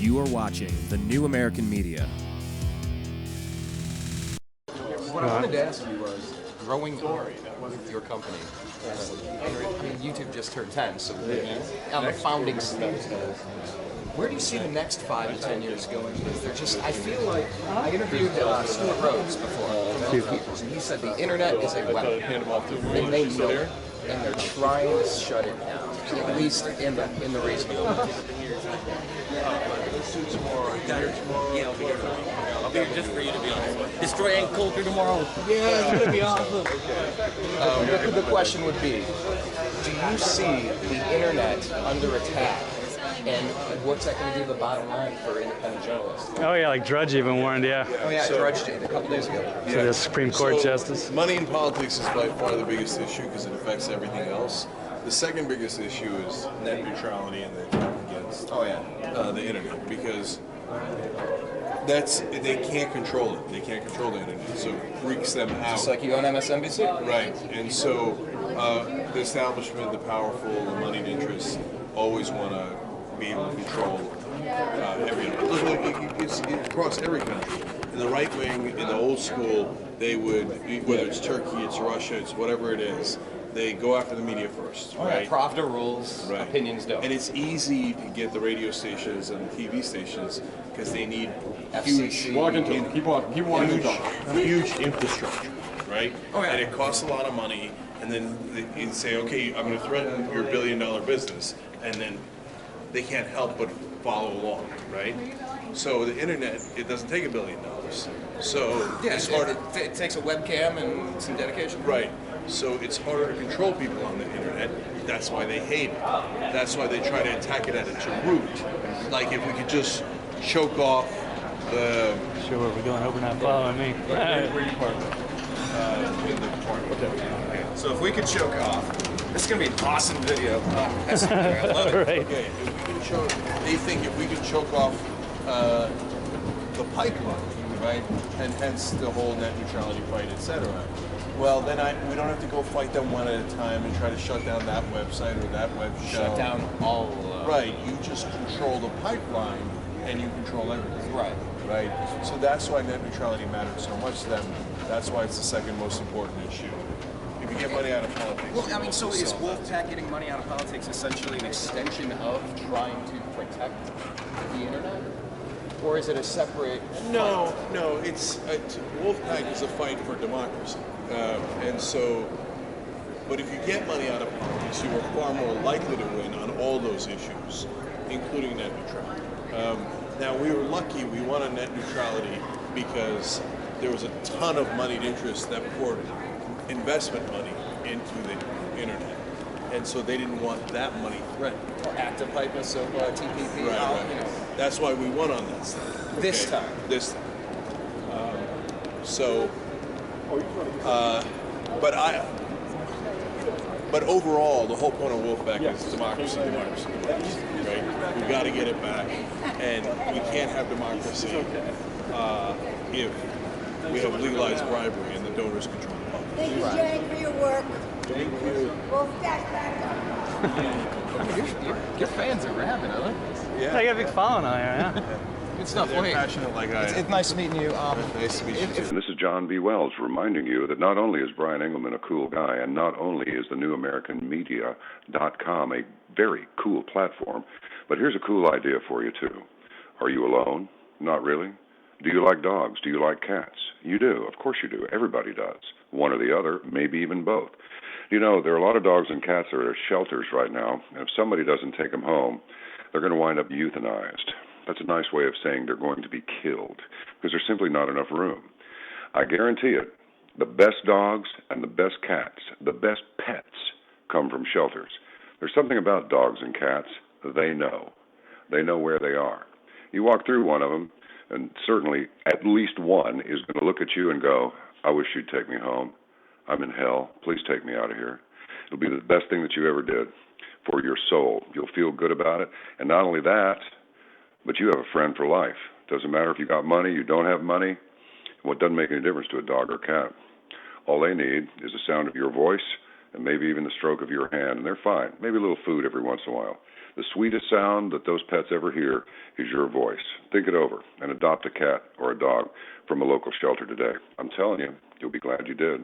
You are watching the New American Media. What I wanted to ask you was, growing with your company, YouTube just turned 10, so on the founding stage, where do you see the next 5 to 10 years going? Because they're just, I feel like, I interviewed Stuart Rhodes before, and he said the internet is a weapon, and they know it, and they're trying to shut it down, at least in the reasonable way. I'll be here just for you, to be honest. Destroy Ant Culture tomorrow. Yeah, it's gonna be awesome. The question would be, do you see the internet under attack, and what's that going to do to the bottom line for independent journalists? Oh yeah, like Drudge even warned, yeah. Oh yeah, Drudge did a couple days ago. Yeah. So the Supreme Court justice. Money in politics is by far the biggest issue because it affects everything else. The second biggest issue is net neutrality and the attack against the internet, because they can't control it. They can't control the internet, so it freaks them out. Just like you own MSNBC? Right, and so the establishment, the powerful, the moneyed interests always want to be able to control everything. It's across every country. In the right wing, in the old school, they would, whether it's Turkey, it's Russia, it's whatever it is, they go after the media first, right? Pravda rules, opinions don't. And it's easy to get the radio stations and the TV stations because they need FCC. huge infrastructure, right? Oh, yeah. And it costs a lot of money, and then they say, okay, I'm going to threaten your billion-dollar business, and then they can't help but follow along, right? So the internet, it doesn't take $1 billion. So it's harder. It takes a webcam and some dedication. Right. So it's harder to control people on the internet. That's why they hate it. That's why they try to attack it at its root. Like if we could just choke off the... Sure where we're going, hope you're not following me. Where you park? In the apartment. Okay. So if we could choke off, this is going to be an awesome video. I love it. Right. Okay, if we can choke, they think if we can choke off the pipeline, right, and hence the whole net neutrality fight, etc., well, then we don't have to go fight them one at a time and try to shut down that website or that web show. Shut down all. Right, you just control the pipeline and you control everything. Right. Right. So that's why net neutrality matters so much to them. That's why it's the second most important issue. If you get money out of politics. Well, I mean, so is Wolfpack getting money out of politics essentially an extension of trying to protect the internet? Or is it a separate... No, it's Wolfpack is a fight for democracy. And so, but if you get money out of politics, you are far more likely to win on all those issues, including net neutrality. Now, we were lucky we won on net neutrality because there was a ton of moneyed interest that poured investment money into the internet. And so they didn't want that money threatened. Or active hypeness of TPP. Right. You know. That's why we won on that stuff. This time. This time. But overall, the whole point of Wolfpack is democracy, right? We've got to get it back, and we can't have democracy if we have legalized bribery and the donors control the public. Thank you, Cenk, for your work. Thank you. Wolfpack back up. Your fans are rabid. I like this. Yeah, I got a big following on here, yeah. Good stuff. They're Wait, passionate like I am. it's nice meeting you. Nice to meet you too. This is John B. Wells reminding you that not only is Brian Engelman a cool guy, and not only is the newamericanmedia.com a very cool platform, but here's a cool idea for you too. Are you alone? Not really. Do you like dogs? Do you like cats? You do. Of course you do. Everybody does. One or the other, maybe even both. You know, there are a lot of dogs and cats that are at shelters right now, and if somebody doesn't take them home, they're going to wind up euthanized. That's a nice way of saying they're going to be killed, because there's simply not enough room. I guarantee it, the best dogs and the best cats, the best pets, come from shelters. There's something about dogs and cats. They know. They know where they are. You walk through one of them, and certainly at least one is going to look at you and go, I wish you'd take me home. I'm in hell. Please take me out of here. It'll be the best thing that you ever did for your soul. You'll feel good about it. And not only that, but you have a friend for life. Doesn't matter if you got money, you don't have money. Well, it doesn't make any difference to a dog or cat. All they need is the sound of your voice and maybe even the stroke of your hand, and they're fine. Maybe a little food every once in a while. The sweetest sound that those pets ever hear is your voice. Think it over and adopt a cat or a dog from a local shelter today. I'm telling you, you'll be glad you did.